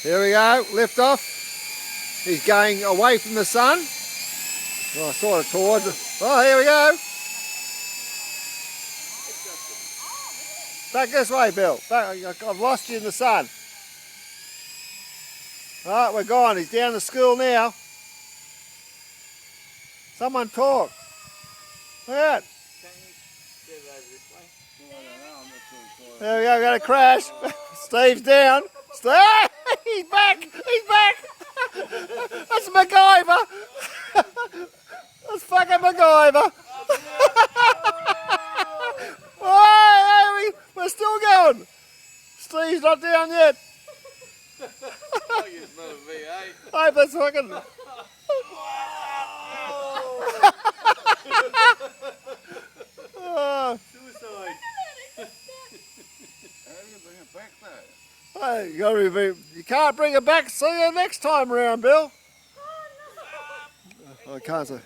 Here we go, lift off. He's going away from the sun. Oh, sort of towards it. Oh, here we go. Back this way, Bill. Back. I've lost you in the sun. Alright, we're gone. He's down to school now. Someone talk. Look at that. There we go, we're going to crash. Steve's down. Steve, he's back. He's back. That's MacGyver. That's fucking MacGyver. Oh, we're still going. Steve's not down yet. I hope that's fucking... Suicide. How do you bring it back though? Hey, you can't bring it back. See you next time round, Bill. I can't say.